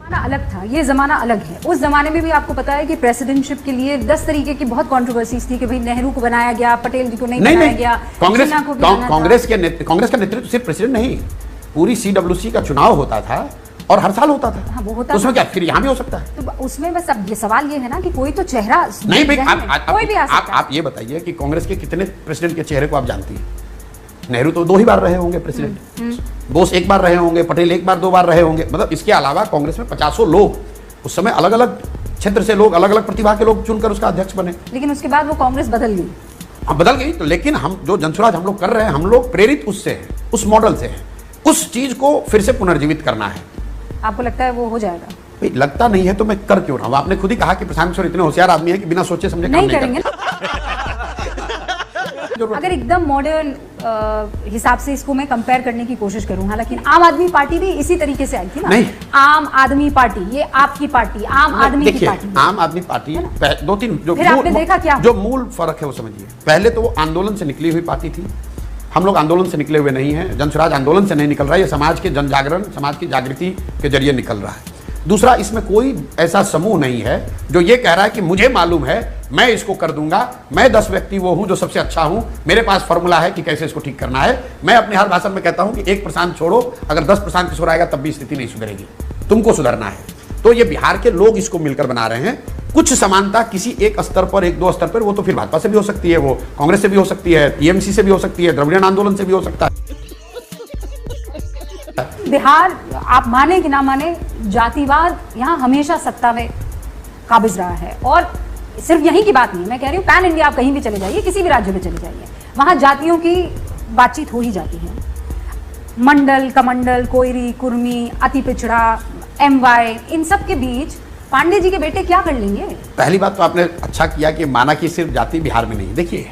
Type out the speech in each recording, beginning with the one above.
अलग था, ये जमाना अलग है। उस जमाने में भी आपको पता है कि प्रेसिडेंटशिप के लिए 10 तरीके की बहुत कंट्रोवर्सीज थी कि भाई नेहरू को बनाया गया, पटेल जी को नहीं बनाया गया, कांग्रेस का नेतृत्व सिर्फ प्रेसिडेंट नहीं, पूरी CWC का चुनाव होता था और हर साल होता था। हाँ, वो होता तो उसमें क्या फिर यहाँ भी हो सकता है? तो उसमें बस अब ये सवाल ये है ना कि कोई तो चेहरा नहीं भाई, कोई भी आ सकता है। आप ये बताइए कि कांग्रेस के कितने प्रेसिडेंट के चेहरे को आप जानती हैं? नेहरू तो 2 ही बार रहे होंगे प्रेसिडेंट, बोस 1 बार रहे होंगे, पटेल 1 बार 2 बार रहे होंगे, मतलब इसके अलावा कांग्रेस में 50 लोग उस समय अलग अलग क्षेत्र से लोग, अलग अलग प्रतिभा के लोग चुनकर उसका अध्यक्ष बने। लेकिन उसके बाद वो कांग्रेस बदल गई। हाँ बदल गई, तो लेकिन हम जो जनसुराज हम लोग कर रहे हैं, हम लोग प्रेरित उससे हैं, उस मॉडल से हैं। उस चीज को फिर से पुनर्जीवित करना है। आपको लगता है वो हो जाएगा? भाई लगता नहीं है तो मैं कर क्यों रहा हूं? आपने खुद ही कहा कि प्रशांत किशोर इतने होशियार आदमी है कि बिना सोचे समझे काम नहीं करेंगे। अगर एकदम मॉडर्न हिसाब से इसको मैं कंपेयर करने की कोशिश करूं, हालांकि आम आदमी पार्टी भी इसी तरीके से आई थी ना। नहीं, आम आदमी पार्टी, ये आपकी पार्टी, आम आदमी की पार्टी। आम आदमी पार्टी 2-3 जो मूल फर्क है वो समझिए। पहले तो वो आंदोलन से निकली हुई पार्टी थी, हम लोग आंदोलन से निकले हुए नहीं हैं। जनसुराज आंदोलन से नहीं निकल रहा है, ये समाज के जन जागरण, समाज की जागृति के जरिए निकल रहा है। दूसरा, इसमें कोई ऐसा समूह नहीं है जो ये कह रहा है कि मुझे मालूम है, मैं इसको कर दूंगा, मैं 10 व्यक्ति वो हूं जो सबसे अच्छा हूं, मेरे पास फॉर्मूला है कि कैसे इसको ठीक करना है। मैं अपने हर भाषण में कहता हूं कि एक प्रशांत छोड़ो, अगर 10 प्रशांत किशोर आएगा तब भी स्थिति नहीं सुधरेगी, तुमको सुधरना है। तो ये बिहार के लोग इसको मिलकर बना रहे हैं। कुछ समानता किसी एक स्तर पर, 1-2 स्तर पर, वो तो फिर भाजपा से भी हो सकती है, वो कांग्रेस से भी हो सकती है, टीएमसी से भी हो सकती है, द्रविड़ियन आंदोलन से भी हो सकता है। बिहार, आप माने कि ना माने, जातिवाद यहाँ हमेशा सत्ता में काबिज रहा है। और सिर्फ यहीं की बात नहीं, मैं कह रही हूँ पैन इंडिया आप कहीं भी चले जाइए, किसी भी राज्य में चले जाइए, वहाँ जातियों की बातचीत हो ही जाती है। मंडल, कमंडल, कोयरी, कुर्मी, अति पिछड़ा, MY, इन सब के बीच पांडे जी के बेटे क्या कर लेंगे? पहली बात तो आपने अच्छा किया कि माना कि सिर्फ जाति बिहार में नहीं। देखिए,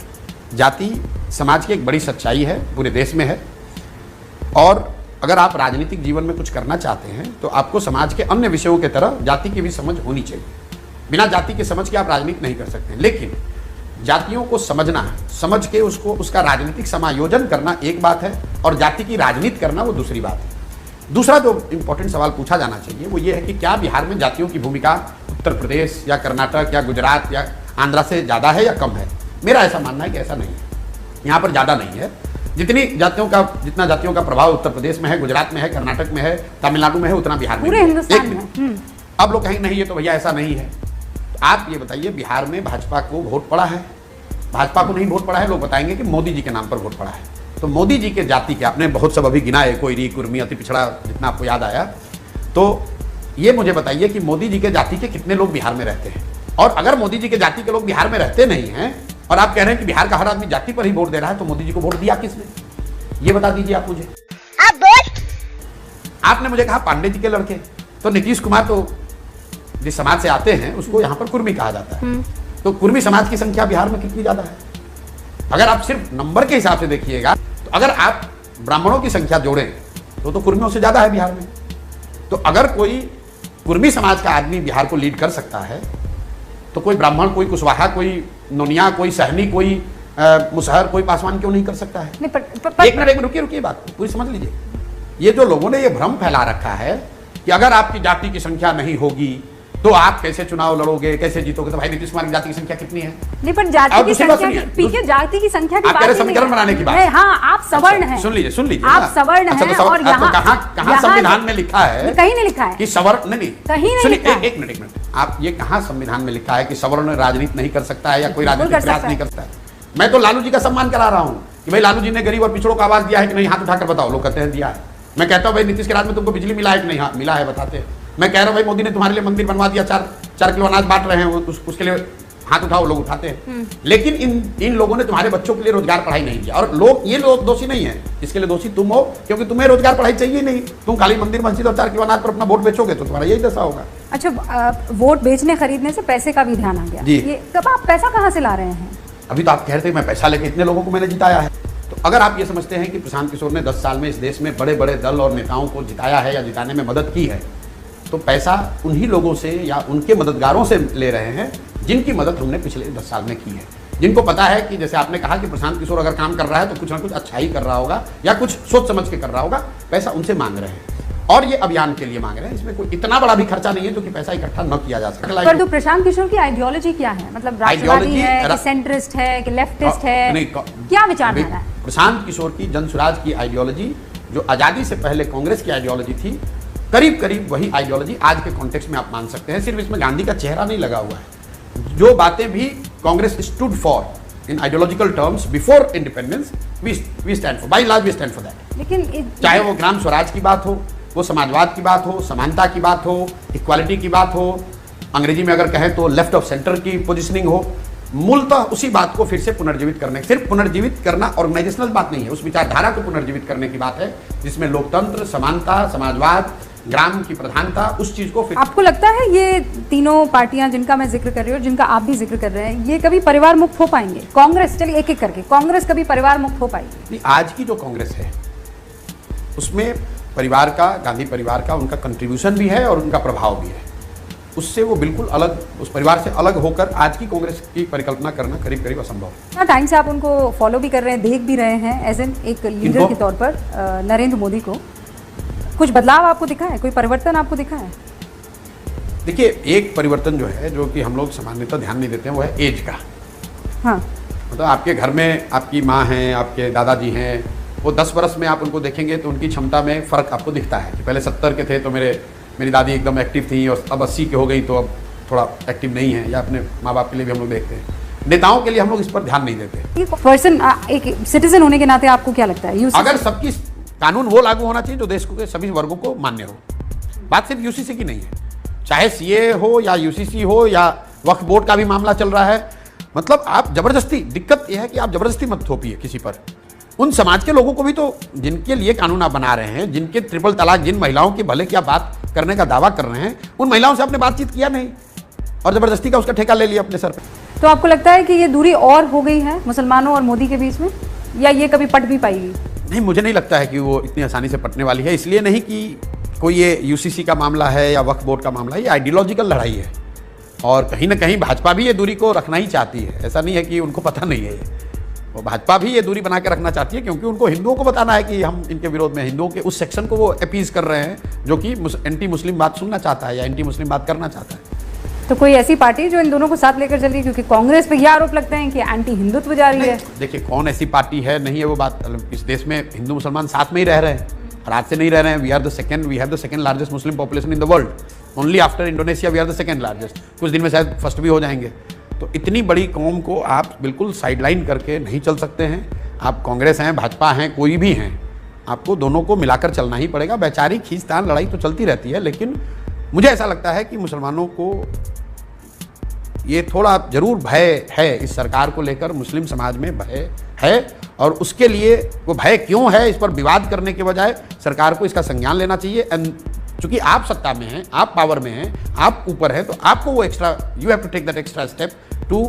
जाति समाज की एक बड़ी सच्चाई है, पूरे देश में है। और अगर आप राजनीतिक जीवन में कुछ करना चाहते हैं तो आपको समाज के अन्य विषयों की तरह जाति की भी समझ होनी चाहिए। बिना जाति की समझ के आप राजनीति नहीं कर सकते। लेकिन जातियों को समझना है, समझ के उसको, उसका राजनीतिक समायोजन करना एक बात है, और जाति की राजनीति करना वो दूसरी बात है। दूसरा जो इंपॉर्टेंट सवाल पूछा जाना चाहिए वो ये है कि क्या बिहार में जातियों की भूमिका उत्तर प्रदेश या कर्नाटक या गुजरात या आंध्रा से ज़्यादा है या कम है? मेरा ऐसा मानना है कि ऐसा नहीं है, यहाँ पर ज़्यादा नहीं है। जितना जातियों का प्रभाव उत्तर प्रदेश में है, गुजरात में है, कर्नाटक में है, तमिलनाडु में है, उतना बिहार में पूरे हिंदुस्तान में। अब लोग कहेंगे नहीं, ये तो भैया ऐसा नहीं है। आप ये बताइए, बिहार में भाजपा को वोट पड़ा है? भाजपा को नहीं वोट पड़ा है, लोग बताएंगे कि मोदी जी के नाम पर वोट पड़ा है। तो मोदी जी के जाति के आपने बहुत सब अभी गिनाए, कोयरी, कुर्मी, अति पिछड़ा, जितना आपको याद आया। तो ये मुझे बताइए कि मोदी जी के जाति के कितने लोग बिहार में रहते हैं? और अगर मोदी जी के जाति के लोग बिहार में रहते नहीं हैं और आप कह रहे हैं कि बिहार का हर आदमी जाति पर ही वोट दे रहा है, तो मोदी जी को वोट दिया किसने? ये बता दीजिए आप मुझे। आपने मुझे कहा पांडे जी के लड़के, तो नीतीश कुमार तो जिस समाज से आते हैं उसको यहाँ पर कुर्मी कहा जाता है। तो कुर्मी समाज की संख्या बिहार में कितनी ज्यादा है? अगर आप सिर्फ नंबर के हिसाब से देखिएगा, तो अगर आप ब्राह्मणों की संख्या जोड़ें तो कुर्मियों से ज्यादा है बिहार में। तो अगर कोई कुर्मी समाज का आदमी बिहार को लीड कर सकता है, तो कोई ब्राह्मण, कोई कुशवाहा, कोई नोनिया, कोई सहनी, कोई मुसहर, कोई पासवान क्यों नहीं कर सकता है? एक मिनट रुकिए, बात पूरी समझ लीजिए। ये जो लोगों ने ये भ्रम फैला रखा है कि अगर आपकी जाति की संख्या नहीं होगी तो आप कैसे चुनाव लड़ोगे, कैसे जीतोगे? तो भाई नीतीश कुमार की जाति की संख्या कितनी है? नहीं, पर जाति की संख्या, जाति की संख्या की बात समीकरण बनाने की बात। हाँ, आप सवर्ण हैं। सुन लीजिए, आप सवर्ण हैं। और यहाँ कहाँ संविधान में लिखा है? कहीं नहीं लिखा है कि सवर्ण, नहीं, कहीं नहीं लिखा है। एक मिनट, आप ये कहाँ संविधान में लिखा है कि सवर्ण राजनीति नहीं कर सकता है या कोई राजनीतिक प्रयास नहीं कर सकता है? मैं तो लालू जी का सम्मान करा रहा हूँ कि भाई लालू जी ने गरीब और पिछड़ों को आवाज दिया है कि नहीं? हाथ उठाकर बताओ। लोग कहते हैं दिया है। मैं कहता हूँ भाई नीतीश के राज में तुमको बिजली मिला है कि नहीं? हाँ मिला है, बताते हैं। मैं कह रहा हूँ भाई मोदी ने तुम्हारे लिए मंदिर बनवा दिया, 4 किलो अनाज बांट रहे हैं, उसके लिए हाथ उठाओ, लोग उठाते हैं। लेकिन इन लोगों ने तुम्हारे बच्चों के लिए रोजगार पढ़ाई नहीं दिया। और ये लोग दोषी नहीं है, इसके लिए दोषी तुम हो, क्योंकि तुम्हें रोजगार पढ़ाई चाहिए नहीं। तुम खाली मंदिर मस्जिद और 4 किलो अनाज पर अपना वोट बेचोगे तो तुम्हारा यही दशा होगा। अच्छा, वोट बेचने खरीदने से पैसे का भी ध्यान आ गया। ये कब आप पैसा कहाँ से ला रहे हैं? अभी तो आप कह रहे थे मैं पैसा लेके इतने लोगों को मैंने जिताया है। तो अगर आप ये समझते हैं कि प्रशांत किशोर ने 10 साल में इस देश में बड़े बड़े दल और नेताओं को जिताया है या जिताने में मदद की है, तो पैसा उन्हीं लोगों से या उनके मददगारों से ले रहे हैं जिनकी मदद हमने पिछले 10 साल में की है। जिनको पता है कि जैसे आपने कहा कि प्रशांत किशोर अगर काम कर रहा है तो कुछ ना कुछ अच्छा ही कर रहा होगा या कुछ सोच समझ के कर रहा होगा, पैसा उनसे मांग रहे हैं। और ये अभियान के लिए मांग रहे हैं। इसमें कोई इतना बड़ा भी खर्चा नहीं है जो कि पैसा इकट्ठा न किया जा सके। पर तो प्रशांत किशोर की आइडियोलॉजी क्या है? मतलब राष्ट्रवादी है कि सेंट्रिस्ट है कि लेफ्टिस्ट है, क्या विचारधारा है? प्रशांत किशोर की जन स्वराज की आइडियोलॉजी जो आजादी से पहले कांग्रेस की आइडियोलॉजी थी, करीब करीब वही आइडियोलॉजी आज के कॉन्टेक्स्ट में आप मान सकते हैं। सिर्फ इसमें गांधी का चेहरा नहीं लगा हुआ है। जो बातें भी Congress stood for in ideological terms before independence, we stand for, by large we stand for that. लेकिन चाहे वो ग्राम स्वराज की बात हो, वो समाजवाद की बात हो, समानता की बात हो, इक्वालिटी की बात हो, अंग्रेजी में अगर कहें तो लेफ्ट ऑफ सेंटर की पोजिशनिंग हो, मूलतः उसी बात को फिर से पुनर्जीवित करने, सिर्फ पुनर्जीवित करना ऑर्गेनाइजेशनल बात नहीं है, उस विचारधारा को पुनर्जीवित करने की बात है जिसमें लोकतंत्र, समानता, समाजवाद, ग्राम की प्रधानता, उस चीज को फिर। आपको लगता है ये तीनों पार्टियां जिनका मैं जिक्र कर रही हूँ, जिनका आप भी जिक्र कर रहे हैं, ये कभी परिवार मुक्त हो पाएंगे? कांग्रेस, चलिए एक एक करके, कांग्रेस कभी परिवार मुक्त हो पाएगी? आज की जो कांग्रेस है उसमें परिवार का, गांधी परिवार का उनका कंट्रीब्यूशन भी है और उनका प्रभाव भी है। उससे वो बिल्कुल अलग, उस परिवार से अलग होकर आज की कांग्रेस की परिकल्पना करना करीब करीब असंभव है। हाँ, टाइम से आप उनको फॉलो भी कर रहे हैं, देख भी रहे हैं एज एन एक लीडर के तौर पर, नरेंद्र मोदी को। कुछ बदलाव आपको दिखा है? कोई परिवर्तन आपको दिखा है? देखिए, एक परिवर्तन जो है, जो कि हम लोग सामान्यतः ध्यान नहीं देते हैं, वो है एज का। हाँ, मतलब आपके घर में आपकी माँ हैं, आपके दादाजी हैं, वो 10 वर्ष में आप उनको देखेंगे तो उनकी क्षमता में फ़र्क आपको दिखता है कि पहले 70 के थे तो मेरी दादी एकदम एक्टिव थी और अब 80 के हो गई तो अब थोड़ा एक्टिव नहीं है। या अपने माँ बाप के लिए भी हम लोग देखते हैं, नेताओं के लिए हम लोग इस पर ध्यान नहीं देते। पर्सन, एक सिटीजन होने के नाते आपको क्या लगता है? अगर सबकी कानून वो लागू होना चाहिए जो देश के सभी वर्गों को मान्य हो। बात सिर्फ यूसीसी की नहीं है, चाहे सीए हो या यूसीसी हो या वक्फ बोर्ड का भी मामला चल रहा है। मतलब आप जबरदस्ती, दिक्कत यह है कि आप जबरदस्ती मत थोपिए किसी पर। उन समाज के लोगों को भी तो, जिनके लिए कानून आप बना रहे हैं, जिनके ट्रिपल तलाक, जिन महिलाओं के भले की आप बात करने का दावा कर रहे हैं, उन महिलाओं से आपने बातचीत किया नहीं और जबरदस्ती का उसका ठेका ले लिया अपने सर पे। तो आपको लगता है कि ये दूरी और हो गई है मुसलमानों और मोदी के बीच में, या ये कभी पट भी पाएगी? नहीं, मुझे नहीं लगता है कि वो इतनी आसानी से पटने वाली है। इसलिए नहीं कि कोई ये यूसीसी का मामला है या वक्फ बोर्ड का मामला है, ये आइडियोलॉजिकल लड़ाई है और कहीं ना कहीं भाजपा भी ये दूरी को रखना ही चाहती है। ऐसा नहीं है कि उनको पता नहीं है, वो भाजपा भी ये दूरी बना के रखना चाहती है क्योंकि उनको हिंदुओं को बताना है कि हम इनके विरोध में, हिंदुओं के उस सेक्शन को वो अपीज कर रहे हैं जो कि एंटी मुस्लिम बात सुनना चाहता है या एंटी मुस्लिम बात करना चाहता है। तो कोई ऐसी पार्टी जो इन दोनों को साथ लेकर चल रही है? क्योंकि कांग्रेस पे ये आरोप लगते हैं कि एंटी हिंदुत्व जा रही है। देखिए, कौन ऐसी पार्टी है, नहीं है वो बात। इस देश में हिंदू मुसलमान साथ में ही रह रहे हैं और आज से नहीं रह रहे हैं। We have the second largest Muslim population in the world, only after Indonesia we are the second largest. कुछ दिन में शायद फर्स्ट भी हो जाएंगे। तो इतनी बड़ी कौम को आप बिल्कुल साइडलाइन करके नहीं चल सकते हैं। आप कांग्रेस हैं, भाजपा हैं, कोई भी हैं, आपको दोनों को मिलाकर चलना ही पड़ेगा। वैचारिक खींचतान लड़ाई तो चलती रहती है, लेकिन मुझे ऐसा लगता है कि मुसलमानों को ये थोड़ा जरूर भय है इस सरकार को लेकर, मुस्लिम समाज में भय है और उसके लिए वो भय क्यों है इस पर विवाद करने के बजाय सरकार को इसका संज्ञान लेना चाहिए। एंड चूंकि आप सत्ता में हैं, आप पावर में हैं, आप ऊपर हैं, तो आपको वो extra, you have to take that extra step to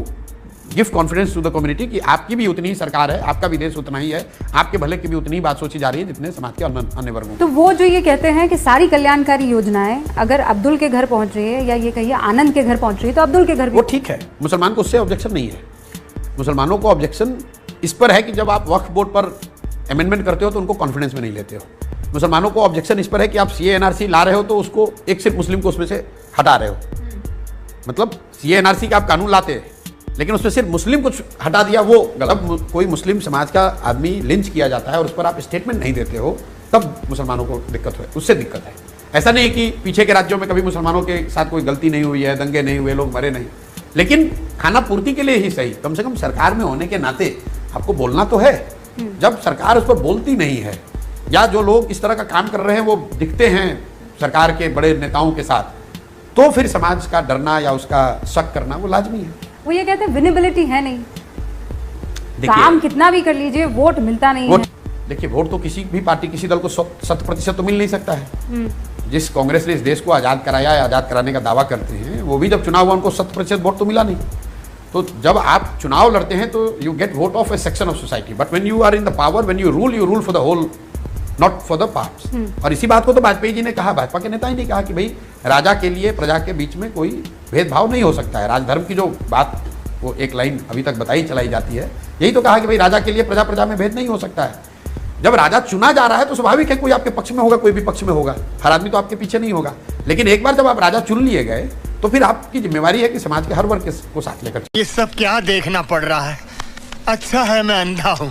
give confidence to the community कि आपकी भी उतनी ही सरकार है, आपका भी देश उतना ही है, आपके भले की भी उतनी ही बात सोची जा रही है जितने समाज के अन्य वर्गों। तो वो जो ये कहते हैं कि सारी कल्याणकारी योजनाएं अगर अब्दुल के घर पहुंच रही है या ये कहिए आनंद के घर पहुंच रही है तो अब्दुल के घर भी, वो ठीक है, मुसलमान को उससे ऑब्जेक्शन नहीं है। मुसलमानों को ऑब्जेक्शन इस पर है कि जब आप वक्फ बोर्ड पर अमेंडमेंट करते हो तो उनको कॉन्फिडेंस में नहीं लेते हो। मुसलमानों को ऑब्जेक्शन इस पर है कि आप सीए एनआरसी ला रहे हो तो उसको एक सिर्फ मुस्लिम को उसमें से हटा रहे हो। मतलब सीए एनआरसी का आप कानून लाते लेकिन उसमें सिर्फ मुस्लिम कुछ हटा दिया, वो गलत। कोई मुस्लिम समाज का आदमी लिंच किया जाता है और उस पर आप स्टेटमेंट नहीं देते हो, तब मुसलमानों को दिक्कत है, उससे दिक्कत है। ऐसा नहीं कि पीछे के राज्यों में कभी मुसलमानों के साथ कोई गलती नहीं हुई है, दंगे नहीं हुए, लोग मरे नहीं, लेकिन खाना पूर्ति के लिए ही सही, कम से कम सरकार में होने के नाते आपको बोलना तो है। जब सरकार उस पर बोलती नहीं है या जो लोग इस तरह का काम कर रहे हैं वो दिखते हैं सरकार के बड़े नेताओं के साथ, तो फिर समाज का डरना या उसका शक करना वो लाजमी है। वो ये कहते हैं विनेबिलिटी है नहीं, काम कितना भी कर लीजिए वोट मिलता नहीं है। देखिए, वोट तो किसी भी पार्टी, किसी दल को 100% तो मिल नहीं सकता है। जिस कांग्रेस ने इस देश को आज़ाद कराया या आज़ाद कराने का दावा करते हैं, वो भी जब चुनाव हुआ उनको 100% वोट तो मिला नहीं। तो जब आप चुनाव लड़ते हैं तो you get vote of a section of society, but when you are in the power, when you rule for the whole, not for the parts. और इसी बात को तो वाजपेयी जी ने कहा, भाजपा के नेता ही ने कहा कि भाई राजा के लिए प्रजा के बीच में कोई भेदभाव नहीं हो सकता है। राजधर्म की जो बात, वो एक लाइन अभी तक बताई चलाई जाती है, यही तो कहा कि भाई राजा के लिए प्रजा में भेद नहीं हो सकता है। जब राजा चुना जा रहा है तो स्वाभाविक है कोई आपके पक्ष में होगा, कोई भी पक्ष में होगा, हर आदमी तो आपके पीछे नहीं होगा। लेकिन एक बार जब आप राजा चुन लिए गए तो फिर आपकी जिम्मेवारी है कि समाज के हर वर्ग को साथ लेकर। ये सब क्या देखना पड़ रहा है? अच्छा है मैं अंधा हूं।